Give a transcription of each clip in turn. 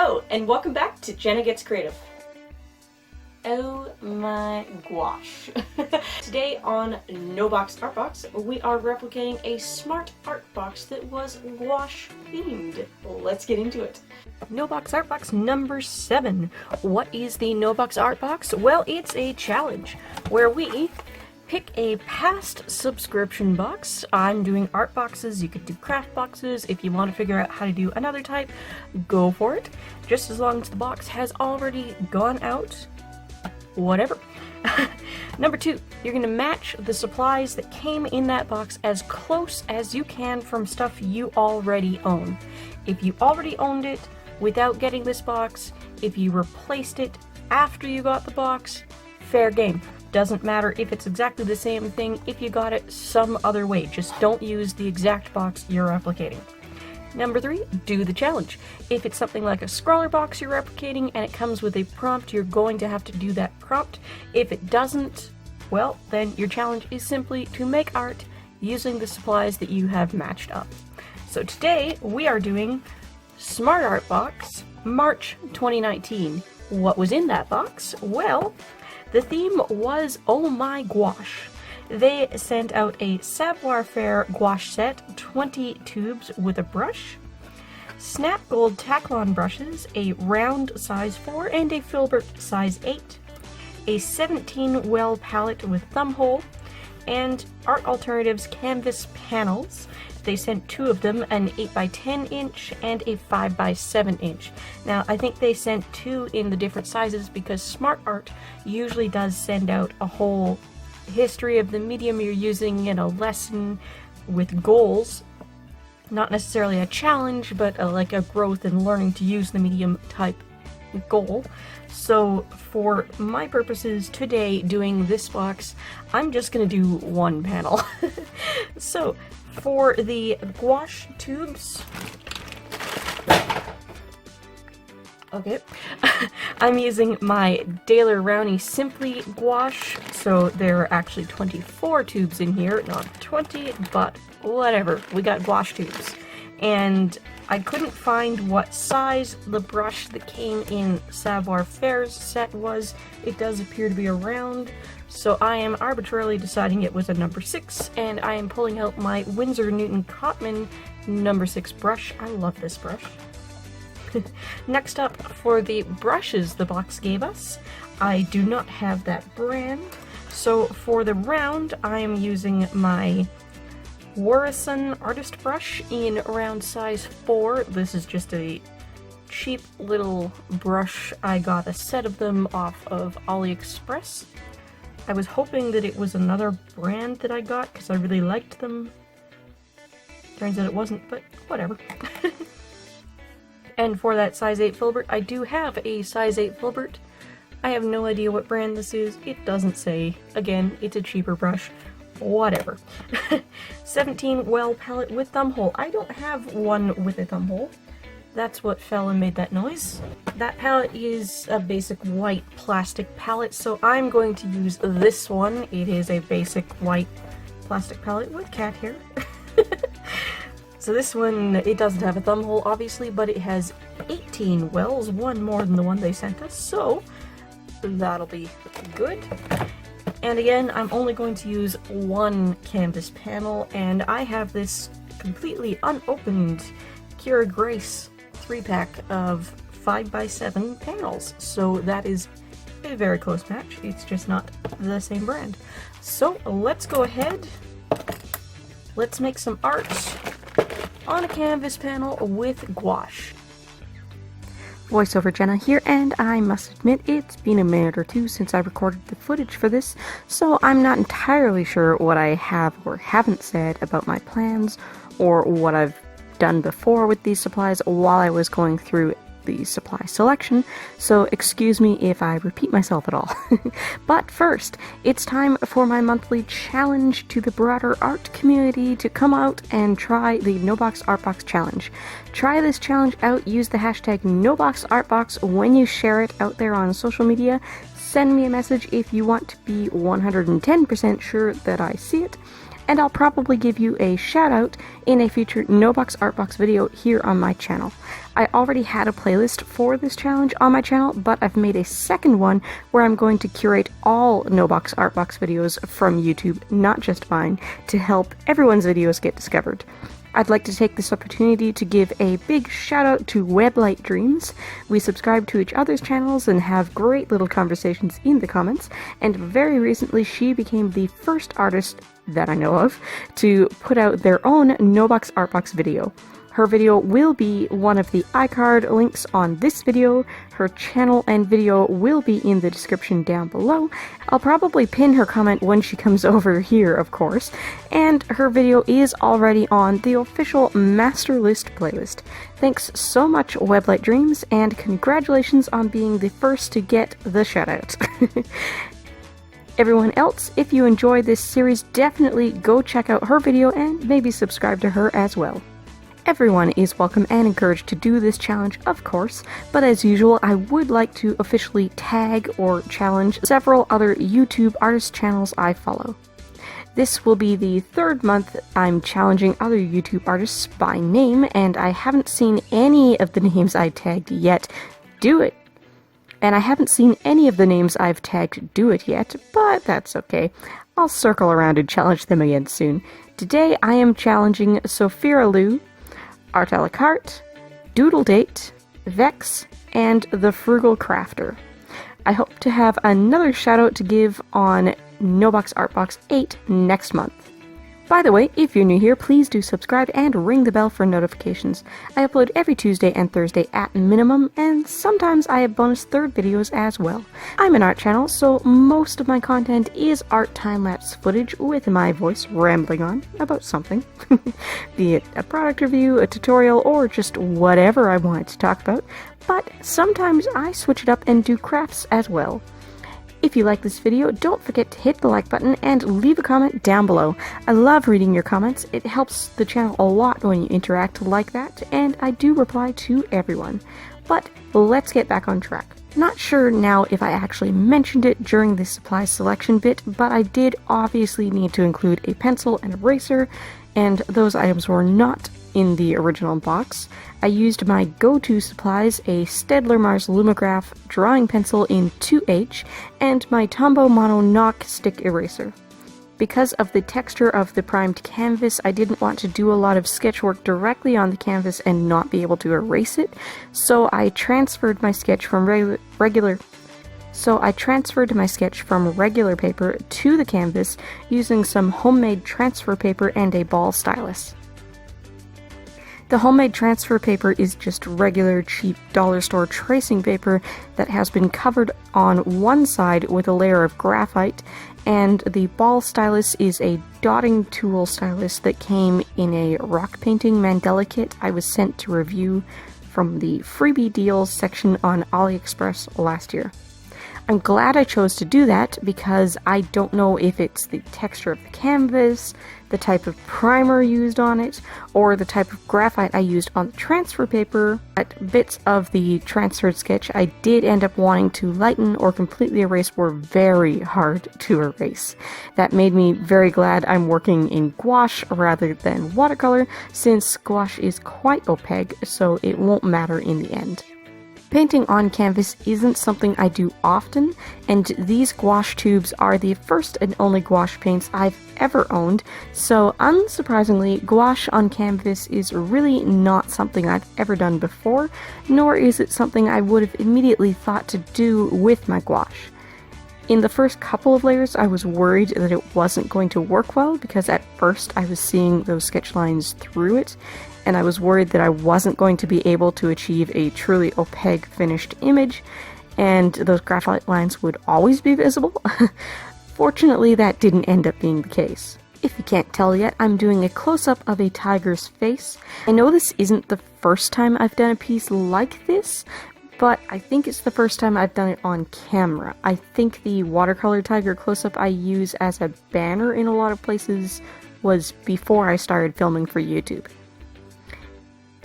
Hello, and welcome back to Jenna Gets Creative. Oh my gosh. Today on NBAB Box, we are replicating a SmartArt Box that was gouache themed. Let's get into it. NBAB Box number 7. What is the NBAB Box? Well, it's a challenge where we pick a past subscription box. I'm doing art boxes, you could do craft boxes. If you want to figure out how to do another type, go for it. Just as long as the box has already gone out, whatever. Number 2, you're going to match the supplies that came in that box as close as you can from stuff you already own. If you already owned it without getting this box, if you replaced it after you got the box, fair game. Doesn't matter if it's exactly the same thing if you got it some other way. Just don't use the exact box you're replicating. Number 3, do the challenge. If it's something like a scroller box you're replicating and it comes with a prompt, you're going to have to do that prompt. If it doesn't, well, then your challenge is simply to make art using the supplies that you have matched up. So today we are doing SmartArt Box, March 2019. What was in that box? Well, the theme was Oh My Gouache. They sent out a savoir-faire gouache set, 20 tubes with a brush, snap gold Taklon brushes, a round size 4 and a filbert size 8, a 17 well palette with thumb hole, and Art Alternatives canvas panels. They sent 2 of them, an 8x10 inch and a 5x7 inch. Now, I think they sent 2 in the different sizes because SmartArt usually does send out a whole history of the medium you're using in a lesson with goals. Not necessarily a challenge, but like a growth and learning to use the medium type goal. So for my purposes today doing this box, I'm just going to do one panel. So for the gouache tubes, okay, I'm using my Daler-Rowney Simply Gouache, so there are actually 24 tubes in here, not 20, but whatever, we got gouache tubes. And I couldn't find what size the brush that came in Savoir-Faire's set was. It does appear to be a round, so I am arbitrarily deciding it was a number 6, and I am pulling out my Winsor Newton Cotman number 6 brush. I love this brush. Next up, for the brushes the box gave us, I do not have that brand, so for the round I am using my Warrison Artist Brush in round size 4. This is just a cheap little brush. I got a set of them off of AliExpress. I was hoping that it was another brand that I got because I really liked them. Turns out it wasn't, but whatever. And for that size 8 filbert, I do have a size 8 filbert. I have no idea what brand this is. It doesn't say. Again, it's a cheaper brush. Whatever. 17 well palette with thumb hole. I don't have one with a thumb hole. That's what fell and made that noise. That palette is a basic white plastic palette, so I'm going to use this one. It is a basic white plastic palette with cat hair. So this one, it doesn't have a thumb hole, obviously, but it has 18 wells, one more than the one they sent us, so that'll be good. And again, I'm only going to use one canvas panel, and I have this completely unopened Kira Grace 3-pack of 5x7 panels, so that is a very close match. It's just not the same brand. So let's go ahead, let's make some art on a canvas panel with gouache. Voiceover Jenna here, and I must admit it's been a minute or two since I recorded the footage for this, so I'm not entirely sure what I have or haven't said about my plans or what I've done before with these supplies while I was going through the supply selection, so excuse me if I repeat myself at all. But first, it's time for my monthly challenge to the broader art community to come out and try the NBAB Box challenge. Try this challenge out, use the hashtag NBAB when you share it out there on social media. Send me a message if you want to be 110% sure that I see it, and I'll probably give you a shout out in a future NBAB Box video here on my channel. I already had a playlist for this challenge on my channel, but I've made a second one where I'm going to curate all NoBox Artbox videos from YouTube, not just mine, to help everyone's videos get discovered. I'd like to take this opportunity to give a big shout out to Weblight Dreams. We subscribe to each other's channels and have great little conversations in the comments, and very recently she became the first artist that I know of to put out their own NoBox Artbox video. Her video will be one of the iCard links on this video. Her channel and video will be in the description down below. I'll probably pin her comment when she comes over here, of course. And her video is already on the official Master List playlist. Thanks so much, Weblight Dreams, and congratulations on being the first to get the shoutout. Everyone else, if you enjoy this series, definitely go check out her video and maybe subscribe to her as well. Everyone is welcome and encouraged to do this challenge, of course, but as usual, I would like to officially tag or challenge several other YouTube artist channels I follow. This will be the third month I'm challenging other YouTube artists by name, and I haven't seen any of the names I tagged yet do it. And I haven't seen any of the names I've tagged do it yet, but that's okay. I'll circle around and challenge them again soon. Today I am challenging Sophia Lou, Art a la Carte, Doodle Date, Vex, and The Frugal Crafter. I hope to have another shout out to give on NoBox Artbox 8 next month. By the way, if you're new here, please do subscribe and ring the bell for notifications. I upload every Tuesday and Thursday at minimum, and sometimes I have bonus third videos as well. I'm an art channel, so most of my content is art time-lapse footage with my voice rambling on about something. Be it a product review, a tutorial, or just whatever I want to talk about, but sometimes I switch it up and do crafts as well. If you like this video, don't forget to hit the like button and leave a comment down below. I love reading your comments. It helps the channel a lot when you interact like that, and I do reply to everyone. But let's get back on track. Not sure now if I actually mentioned it during the supply selection bit, but I did obviously need to include a pencil and eraser, and those items were not in the original box. I used my go-to supplies, a Staedtler Mars Lumograph drawing pencil in 2H, and my Tombow Mono Knock stick eraser. Because of the texture of the primed canvas, I didn't want to do a lot of sketch work directly on the canvas and not be able to erase it, so I transferred my sketch from regular paper to the canvas using some homemade transfer paper and a ball stylus. The homemade transfer paper is just regular cheap dollar store tracing paper that has been covered on one side with a layer of graphite, and the ball stylus is a dotting tool stylus that came in a rock painting Mandela kit I was sent to review from the freebie deals section on AliExpress last year. I'm glad I chose to do that because I don't know if it's the texture of the canvas, the type of primer used on it, or the type of graphite I used on the transfer paper. But bits of the transferred sketch I did end up wanting to lighten or completely erase were very hard to erase. That made me very glad I'm working in gouache rather than watercolor, since gouache is quite opaque, so it won't matter in the end. Painting on canvas isn't something I do often, and these gouache tubes are the first and only gouache paints I've ever owned, so unsurprisingly, gouache on canvas is really not something I've ever done before, nor is it something I would have immediately thought to do with my gouache. In the first couple of layers, I was worried that it wasn't going to work well, because at first I was seeing those sketch lines through it, and I was worried that I wasn't going to be able to achieve a truly opaque finished image, and those graphite lines would always be visible. Fortunately, that didn't end up being the case. If you can't tell yet, I'm doing a close-up of a tiger's face. I know this isn't the first time I've done a piece like this, but I think it's the first time I've done it on camera. I think the watercolor tiger close-up I use as a banner in a lot of places was before I started filming for YouTube.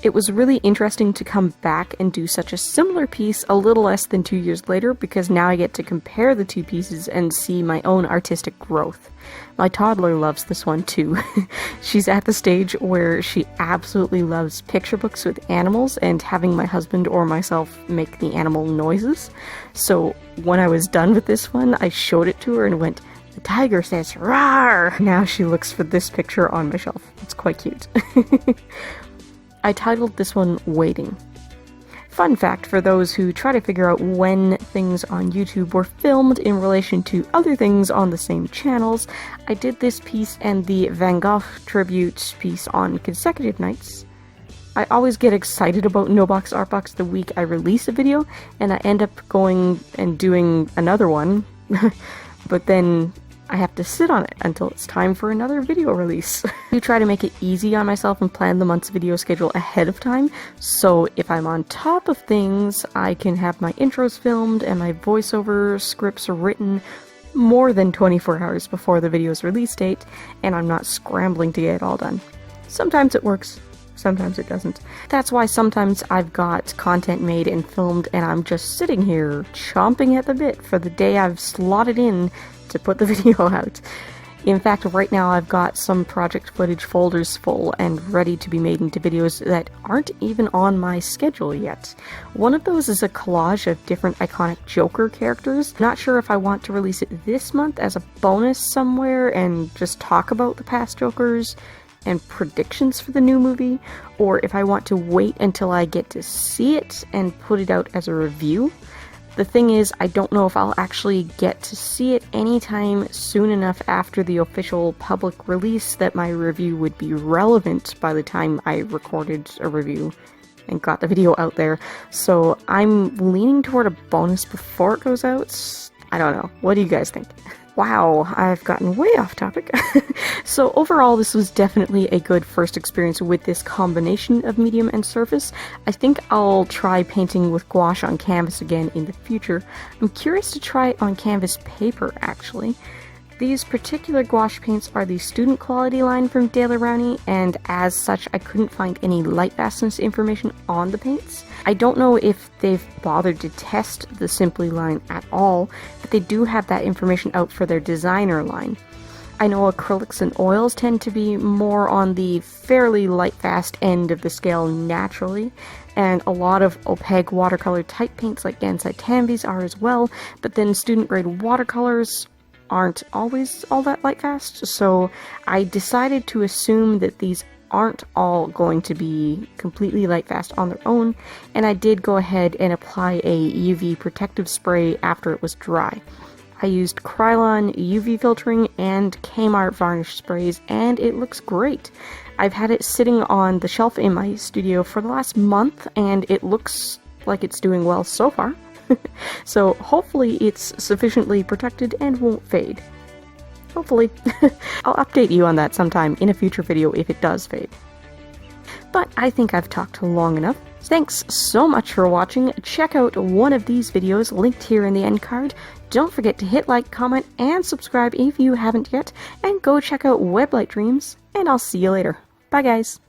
It was really interesting to come back and do such a similar piece a little less than 2 years later, because now I get to compare the two pieces and see my own artistic growth. My toddler loves this one too. She's at the stage where she absolutely loves picture books with animals and having my husband or myself make the animal noises. So when I was done with this one, I showed it to her and went, "The tiger says roar!" Now she looks for this picture on my shelf. It's quite cute. I titled this one Waiting. Fun fact for those who try to figure out when things on YouTube were filmed in relation to other things on the same channels, I did this piece and the Van Gogh tribute piece on consecutive nights. I always get excited about No Box Art Box the week I release a video, and I end up going and doing another one, but then I have to sit on it until it's time for another video release. I try to make it easy on myself and plan the month's video schedule ahead of time, so if I'm on top of things, I can have my intros filmed and my voiceover scripts written more than 24 hours before the video's release date, and I'm not scrambling to get it all done. Sometimes it works, sometimes it doesn't. That's why sometimes I've got content made and filmed and I'm just sitting here chomping at the bit for the day I've slotted in to put the video out. In fact, right now I've got some project footage folders full and ready to be made into videos that aren't even on my schedule yet. One of those is a collage of different iconic Joker characters. Not sure if I want to release it this month as a bonus somewhere and just talk about the past Jokers and predictions for the new movie, or if I want to wait until I get to see it and put it out as a review. The thing is, I don't know if I'll actually get to see it anytime soon enough after the official public release that my review would be relevant by the time I recorded a review and got the video out there. So I'm leaning toward a bonus before it goes out. I don't know. What do you guys think? Wow, I've gotten way off topic. So overall, this was definitely a good first experience with this combination of medium and surface. I think I'll try painting with gouache on canvas again in the future. I'm curious to try it on canvas paper, actually. These particular gouache paints are the student quality line from Daler-Rowney, and as such, I couldn't find any light fastness information on the paints. I don't know if they've bothered to test the Simply line at all, but they do have that information out for their designer line. I know acrylics and oils tend to be more on the fairly light fast end of the scale naturally, and a lot of opaque watercolor type paints like Gansai Tanvis are as well, but then student grade watercolors aren't always all that light fast, so I decided to assume that these aren't all going to be completely light fast on their own, and I did go ahead and apply a UV protective spray after it was dry. I used Krylon UV filtering and Kamar Varnish sprays, and it looks great. I've had it sitting on the shelf in my studio for the last month, and it looks like it's doing well so far. So hopefully it's sufficiently protected and won't fade. Hopefully. I'll update you on that sometime in a future video if it does fade. But I think I've talked long enough. Thanks so much for watching. Check out one of these videos linked here in the end card. Don't forget to hit like, comment, and subscribe if you haven't yet. And go check out Weblight Dreams, and I'll see you later. Bye guys!